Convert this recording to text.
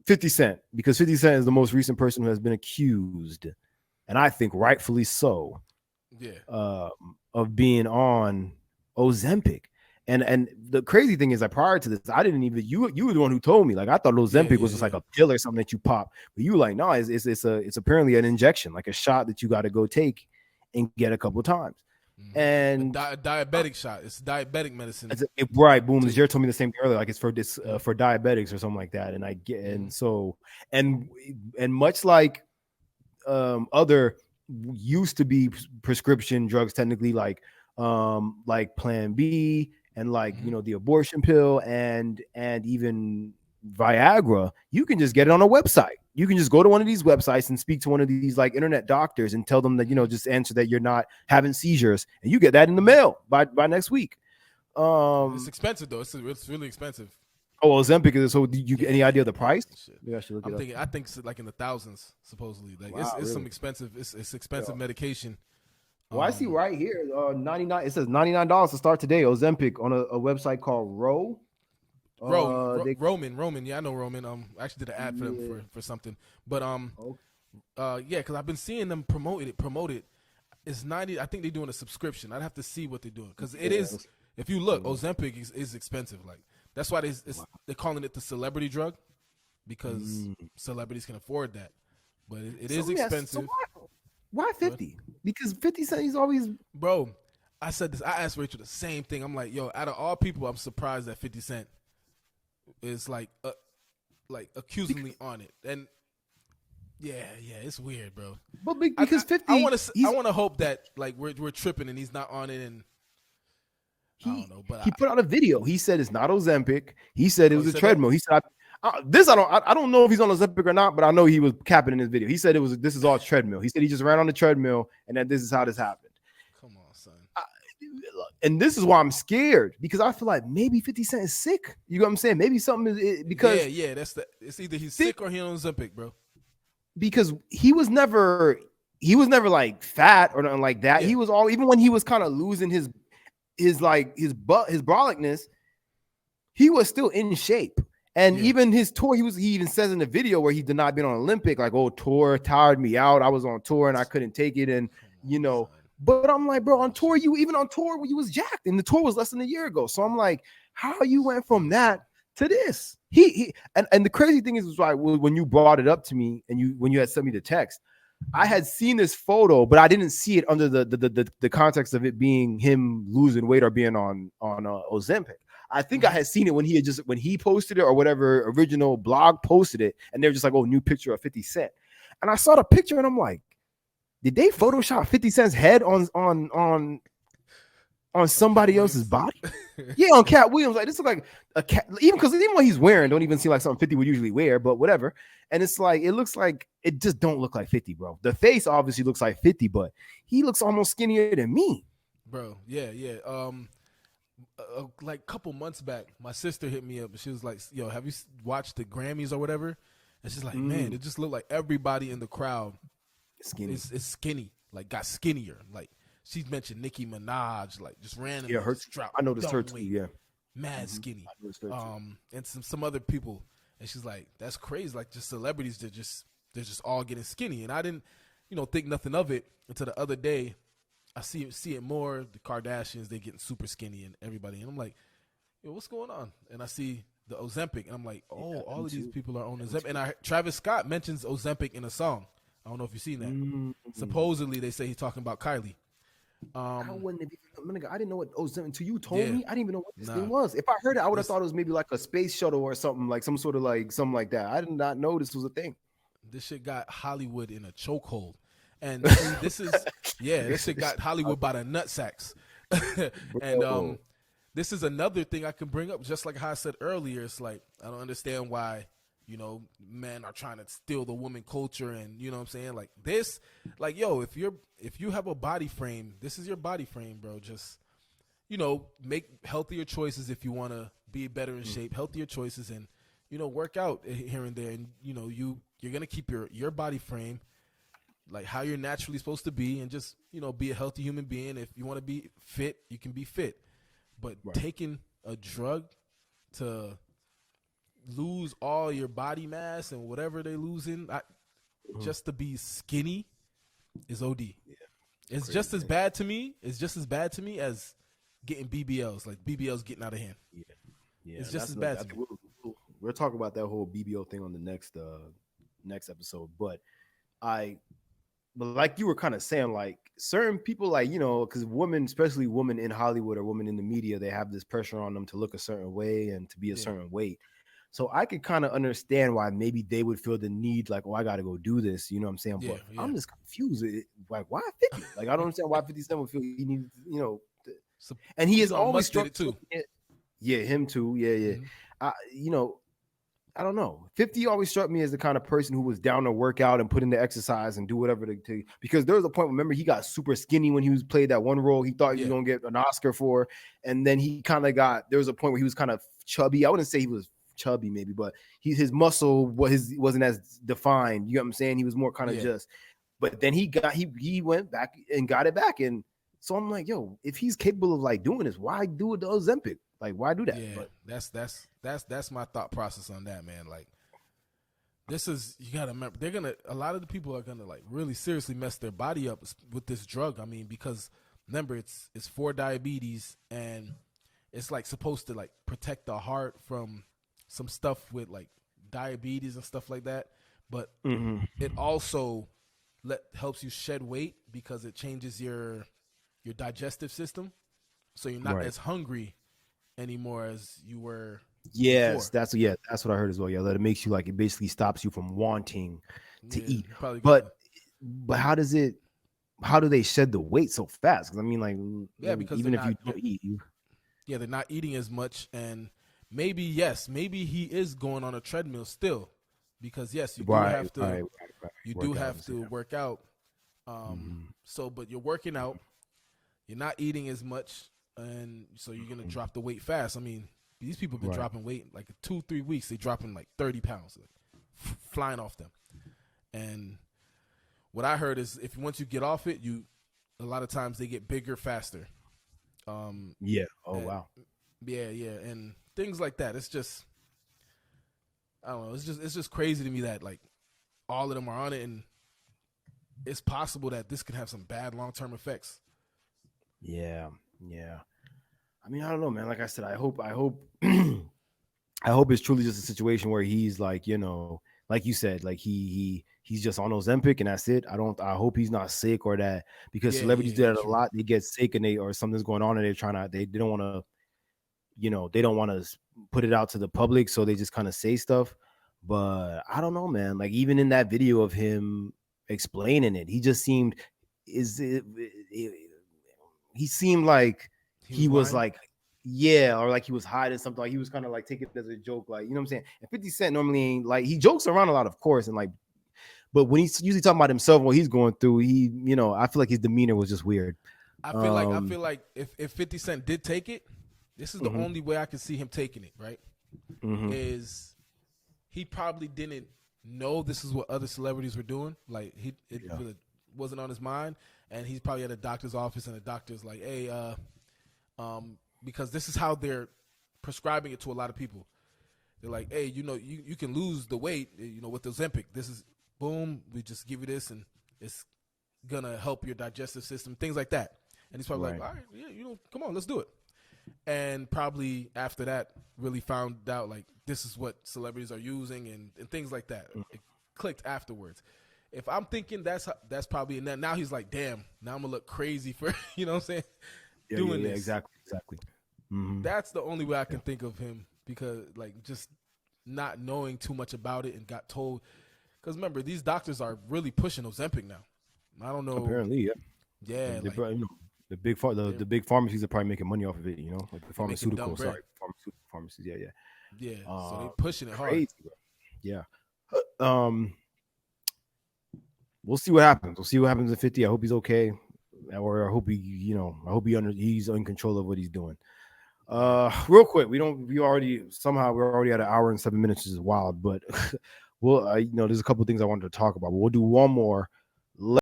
50 Cent, because 50 Cent is the most recent person who has been accused, and I think rightfully so, of being on Ozempic. And the crazy thing is that prior to this, I didn't even you were the one who told me. Like, I thought Ozempic was just like a pill or something that you pop, but you were like, no, it's apparently an injection, like a shot that you got to go take and get a couple times. And a diabetic shot. It's diabetic medicine. Right, boom. Jared told me the same thing earlier. Like, it's for this for diabetics or something like that. And I get and so and much like other used to be prescription drugs, technically, like Plan B and the abortion pill and even Viagra, you can just get it on a website. You can just go to one of these websites and speak to one of these like internet doctors and tell them that, just answer that you're not having seizures, and you get that in the mail by next week. It's expensive though. It's really expensive. Oh, Ozempic is. So, do you get any idea of the price? Maybe I should look it up. I think it's like in the thousands, supposedly. Like, wow, it's really? Some expensive. It's expensive medication. Well, I see right here, 99. It says $99 to start today. Ozempic on a website called Roman. Yeah, I know Roman. I actually did an ad for them for something, but because I've been seeing them promote it. It's 90. I think they're doing a subscription. I'd have to see what they're doing, because it is. If you look, Ozempic is expensive. Like, that's why they're calling it the celebrity drug, because celebrities can afford that, but it is expensive. So why 50? Because 50 Cent, he's always. Bro, I said this. I asked Rachel the same thing. I'm like, yo, out of all people, I'm surprised that 50 Cent is like accusingly on it. And yeah, it's weird, bro. But because 50, I want to hope that like we're tripping and he's not on it. And I don't know, but he put out a video. He said it's not Ozempic. He said it was a treadmill. He said I don't know if he's on Ozempic or not, but I know he was capping in his video. He said this is all treadmill. He said he just ran on the treadmill and that this is how this happened. Come on, son. And this is why I'm scared, because I feel like maybe 50 Cent is sick. You know what I'm saying? Maybe something is because it's either he's sick or he on Ozempic, bro. Because he was never like fat or nothing like that. Yeah. He was even when he was kind of losing his brolickness, he was still in shape. And even his tour, he even says in the video where he denied being on Olympic, like, oh, tour tired me out. I was on tour and I couldn't take it. And, but I'm like, bro, on tour, you was jacked, and the tour was less than a year ago. So I'm like, how you went from that to this? And the crazy thing is like, when you brought it up to me and when you had sent me the text, I had seen this photo, but I didn't see it under the context of it being him losing weight or being on Ozempic. I think I had seen it when he posted it, or whatever original blog posted it, and they're just like, oh, new picture of 50 Cent. And I saw the picture and I'm like, did they Photoshop 50 Cent's head on somebody else's body? Yeah, on Cat Williams. Like, this look like a cat, even what he's wearing don't even seem like something 50 would usually wear, but whatever. And it's like, it looks like it just don't look like 50, bro. The face obviously looks like 50, but he looks almost skinnier than me. Bro, yeah. Like a couple months back, my sister hit me up and she was like, yo, have you watched the Grammys or whatever? And she's like, man, it just looked like everybody in the crowd is skinny, like got skinnier. Like, she mentioned Nicki Minaj, like just randomly. Yeah, I noticed her too. Yeah, mad skinny. And some other people, and she's like, that's crazy. Like, just celebrities, they're just all getting skinny. And I didn't, think nothing of it until the other day. I see it more. The Kardashians, they getting super skinny, and everybody. And I'm like, yo, what's going on? And I see the Ozempic, and I'm like, oh, all of these people are on Ozempic. And Travis Scott mentions Ozempic in a song. I don't know if you've seen that. Supposedly, they say he's talking about Kylie. I didn't know what Ozempic until you told me. I didn't even know what this thing was. If I heard it, I would have thought it was maybe like a space shuttle or something, like some sort of like something like that. I did not know this was a thing. This shit got Hollywood in a chokehold, and this shit got Hollywood by the nutsacks. And this is another thing I can bring up, just like how I said earlier. It's like, I don't understand why men are trying to steal the woman culture, and you know what I'm saying? Like this, like, yo, if you have a body frame, this is your body frame, bro. Just, make healthier choices if you want to be better in shape, healthier choices, and, work out here and there. And, you're going to keep your body frame like how you're naturally supposed to be, and just, be a healthy human being. If you want to be fit, you can be fit. But taking a drug to lose all your body mass and whatever they losing, just to be skinny is OD. It's Crazy, just as bad to me. It's just as bad to me as getting BBLs, like BBLs getting out of hand. Yeah, it's just as bad to me. We'll talk about that whole BBL thing on the next episode. But like you were kind of saying, like certain people, like, because women, especially women in Hollywood or women in the media, they have this pressure on them to look a certain way and to be a certain weight. So I could kind of understand why maybe they would feel the need, like, oh, I got to go do this. You know what I'm saying? But I'm just confused. Like, why 50? Like, I don't understand why 57 would feel he needs, and he has always struck it too. Yeah, him too. Yeah. Mm-hmm. I don't know. 50 always struck me as the kind of person who was down to work out and put in the exercise and do whatever because there was a point, remember, he got super skinny when he was played that one role he thought he was going to get an Oscar there was a point where he was kind of chubby. I wouldn't say he was chubby maybe, but his muscle wasn't as defined. You know what I'm saying? He was more kind of just, but then he went back and got it back. And so I'm like, yo, if he's capable of like doing this, why do it the Ozempic? Like, why do that? Yeah, but that's my thought process on that, man. Like, this is, you gotta remember, a lot of the people are gonna like really seriously mess their body up with this drug. I mean, because remember, it's for diabetes, and it's like supposed to like protect the heart from some stuff with like diabetes and stuff like that. But it also helps you shed weight because it changes your digestive system, so you're not as hungry anymore as you were. Yes, before. That's what I heard as well. Yeah, that it makes you like, it basically stops you from wanting to eat. But how do they shed the weight so fast? Because I mean, like, because even if you don't eat, they're not eating as much, and maybe he is going on a treadmill still, because you do have to work out. So, but you're working out, you're not eating as much, and so you're gonna drop the weight fast. I mean, these people have been dropping weight like 2-3 weeks. They're dropping like 30 pounds, like, flying off them. And what I heard is, once you get off it, a lot of times they get bigger faster. Wow. Yeah, and things like that. It's just, I don't know. It's just crazy to me that like all of them are on it, and it's possible that this could have some bad long-term effects. Yeah. I mean, I don't know, man. Like I said, I hope I hope it's truly just a situation where he's like, like you said, like he's just on Ozempic and that's it. I hope he's not sick or that, because celebrities do that a lot. They get sick or something's going on and they don't want to, they don't want to put it out to the public, so they just kind of say stuff. But I don't know, man. Like, even in that video of him explaining it, he just seemed he seemed like he was like, or like he was hiding something. Like he was kind of like taking it as a joke, like, you know what I'm saying? And 50 Cent normally ain't like, he jokes around a lot, of course, and like, but when he's usually talking about himself, what he's going through, I feel like his demeanor was just weird. I feel like if 50 Cent did take it, this is the only way I could see him taking it, right? Is he probably didn't know this is what other celebrities were doing. Like, it wasn't on his mind, and he's probably at a doctor's office, and the doctor's like, hey, because this is how they're prescribing it to a lot of people. They're like, hey, you can lose the weight, with the Ozempic. This is, boom, we just give you this, and it's gonna help your digestive system, things like that. And he's probably like, all right, yeah, come on, let's do it. And probably after that, really found out like this is what celebrities are using and things like that. It clicked afterwards. If I'm thinking that's probably, and then now he's like, damn, now I'm gonna look crazy for you know what I'm saying, doing this. Exactly. That's the only way I can think of him, because like just not knowing too much about it and got told. Because remember, these doctors are really pushing Ozempic now. I don't know. Apparently, yeah. Like, the big pharmacies are probably making money off of it. Like the pharmaceutical pharmacies. Yeah. So they're pushing it hard. Crazy, bro. Yeah. We'll see what happens. We'll see what happens at 50. I hope he's okay, or I hope he's in control of what he's doing. Real quick, we're already at an hour and 7 minutes, which is wild, but we'll, there's a couple of things I wanted to talk about, but we'll do one more,